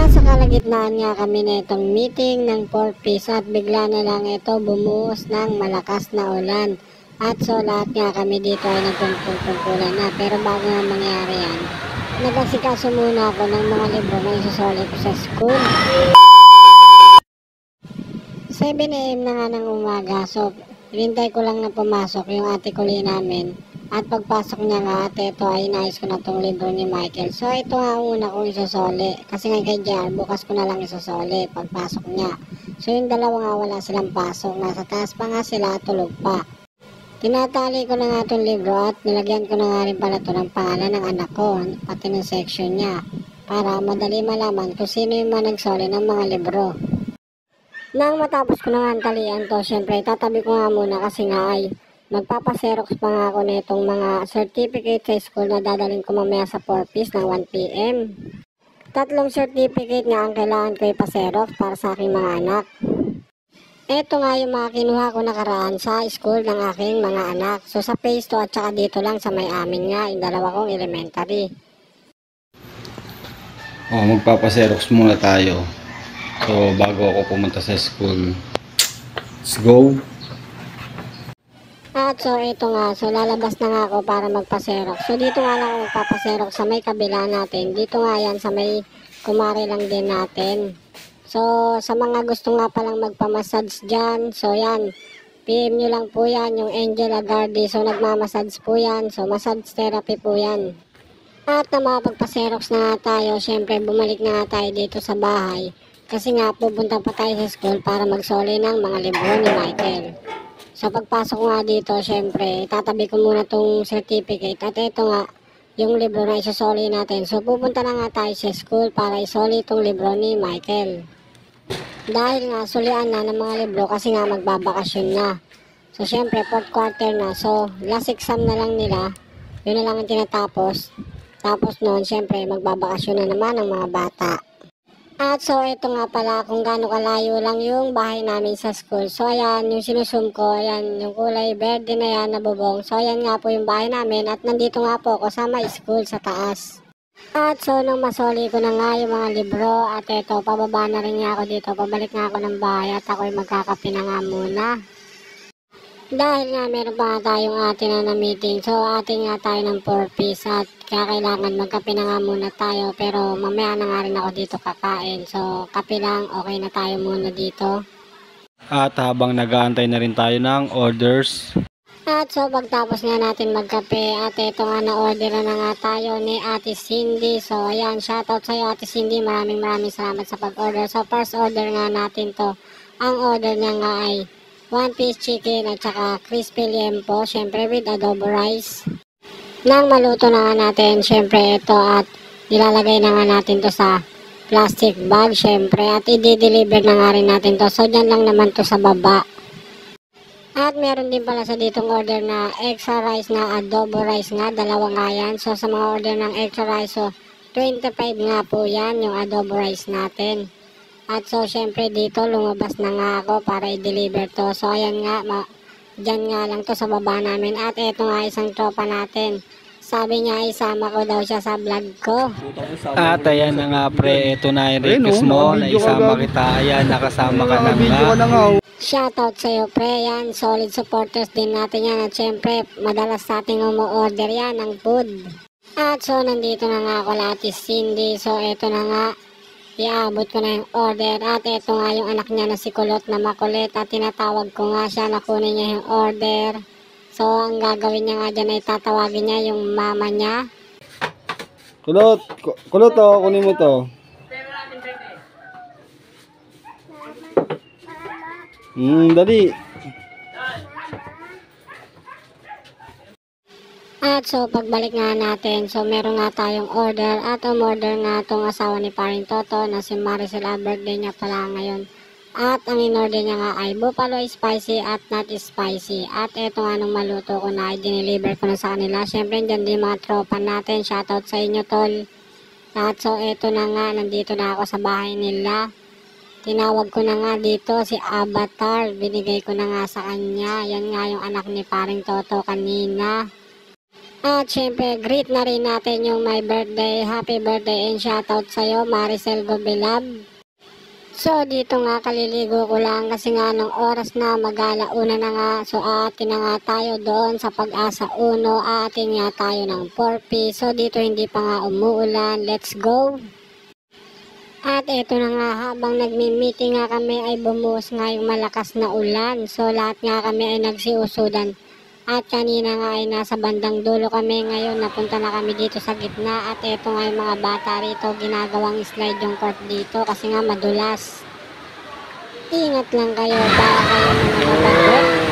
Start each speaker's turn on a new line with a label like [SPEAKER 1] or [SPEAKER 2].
[SPEAKER 1] Nasa kalagitnaan nga kami na itong meeting ng 4Ps at bigla na lang ito bumuhos ng malakas na ulan. At so lahat nga kami dito ay nagtungtong-tungkulan na. Pero bago nga mangyari yan, nag-asikaso muna ako ng mga libro na isusoli ko sa school. 7 AM na nga ng umaga, so hinintay ko lang na pumasok yung ate kuli namin. At pagpasok niya nga ate, ito ay inayos ko na tong libro ni Michael. So ito nga una kong isusoli. Kasi nga kay JR, bukas ko na lang isusoli pagpasok niya. So yung dalawa nga wala silang pasok. Nasa taas pa nga sila at tulog pa. Tinatali ko na nga itong libro at nilagyan ko na nga rin pala ito ng pangalan ng anak ko. Pati ng section niya. Para madali malaman kung sino yung mga nagsoli ng mga libro. Nang matapos ko na nga ang talian to, syempre tatabi ko nga muna kasi nga ay magpapaserox pa nga ako nitong mga certificate sa school na dadalhin ko mamaya sa 4Ps ng 1 PM. 3 certificate nga ang kailangan ko ipaserox para sa aking mga anak. Ito nga yung mga kinuha ko nakaraan sa school ng aking mga anak. So sa phase 2 at saka dito lang sa may amin nga, yung dalawa kong elementary.
[SPEAKER 2] Magpapaserox muna tayo. So bago ako pumunta sa school. Let's go!
[SPEAKER 1] At so ito nga, so lalabas na nga ako para magpaserox. So dito nga lang ako magpapaserox sa may kabila natin. Dito nga yan sa may kumari lang din natin. So sa mga gusto nga palang magpamassage dyan, so yan, PM nyo lang po yan, yung Angel Agardi. So nagmamassage po yan, so massage therapy po yan. At na makapagpaserox na nga tayo, syempre bumalik na nga tayo dito sa bahay. Kasi nga pupunta pa tayo sa school para magsoli ng mga libro ni Michael. So pagpasok ko nga dito, syempre, tatabi ko muna tong certificate. At ito nga, yung libro na isusoli natin. So pupunta na nga tayo sa school para isoli itong libro ni Michael. Dahil nga, sulian na ng mga libro kasi nga magbabakasyon na. So syempre, 4th quarter na. So last exam na lang nila, yun na lang ang tinatapos. Tapos noon, syempre, magbabakasyon na naman ang mga bata. At so ito nga pala kung gaano kalayo lang yung bahay namin sa school. So ayan yung sinusum ko, ayan yung kulay verde na yan na bubong. So ayan nga po yung bahay namin at nandito nga po ako sa may school sa taas. At so nung masoli ko na nga yung mga libro at ito pababa na rin nga ako dito. Pabalik nga ako ng bahay at ako'y magkakape na nga muna. Dahil nga meron pa nga tayong ate na meeting. So atin nga tayo ng 4Ps at kaya kailangan magkape na nga muna tayo. Pero mamaya na nga rin ako dito kakain. So kape lang, okay na tayo muna dito.
[SPEAKER 2] At habang nag-aantay na rin tayo ng orders.
[SPEAKER 1] At so pagtapos nga natin magkape at ito nga na-order na nga tayo ni Ate Cindy. So ayan, shoutout sa'yo Ate Cindy. Maraming salamat sa pag-order. So first order nga natin to. Ang order niya nga ay 1-piece chicken at saka crispy liempo, syempre with adobo rice. Nang maluto na nga natin, syempre ito at nilalagay na nga natin to sa plastic bag, syempre at i-deliver na nga rin natin to. So dyan lang naman to sa baba. At meron din pala sa ditong order na extra rice na adobo rice nga, dalawa nga yan. So sa mga order ng extra rice, so 25 nga po yan yung adobo rice natin. At so, syempre dito, lumabas na nga ako para i-deliver to. So, ayan nga, dyan nga lang to sa baba namin. At ito nga isang tropa natin. Sabi niya, isama ko daw siya sa vlog ko.
[SPEAKER 2] At ayan na nga pre, ito na yung request mo na isama kita. Ayan, nakasama ka na nga.
[SPEAKER 1] Shoutout sa'yo pre, yan. Solid supporters din natin yan. At syempre, madalas natin umu-order yan ng food. At so, nandito na nga ako Ate Cindy. So, ito na nga. Iabot ko na yung order at ito nga yung anak niya na si Kulot na makulit at tinatawag ko nga siya na kunin niya yung order. So ang gagawin niya nga dyan ay tatawagin niya yung mama niya.
[SPEAKER 2] Kulot to, kunin mo to. Dali.
[SPEAKER 1] At so pagbalik nga natin, so meron nga tayong order at umorder nga itong asawa ni Paring Toto na si Maricel, birthday niya pala ngayon. At ang in-order niya nga ay buffalo spicy at not spicy. At eto nga nung maluto ko na ay dineliver ko na sa kanila. Siyempre dyan din mga tropa natin, shoutout sa inyo tol. At so eto na nga, nandito na ako sa bahay nila. Tinawag ko na nga dito si Avatar, binigay ko na nga sa kanya. Yan nga yung anak ni Paring Toto kanina. At syempre, greet na rin natin yung my birthday. Happy birthday and shoutout sa'yo, Maricel Gobilab. So, dito nga kaliligo ko lang kasi nga nung oras na mag-alauna na nga. So, aatin na nga tayo doon sa Pag-asa 1. Aatin nga tayo ng 4P. So, dito hindi pa nga umuulan. Let's go! At eto na nga, habang nagmi-meeting nga kami ay bumuhos nga yung malakas na ulan. So, lahat nga kami ay nagsiusudan. At kanina nga ay nasa bandang dulo kami, ngayon napunta na kami dito sa gitna. At eto nga yung mga bata rito, ginagawang slide yung court dito kasi nga madulas. Ingat lang kayo, baka kayo mga mabagot.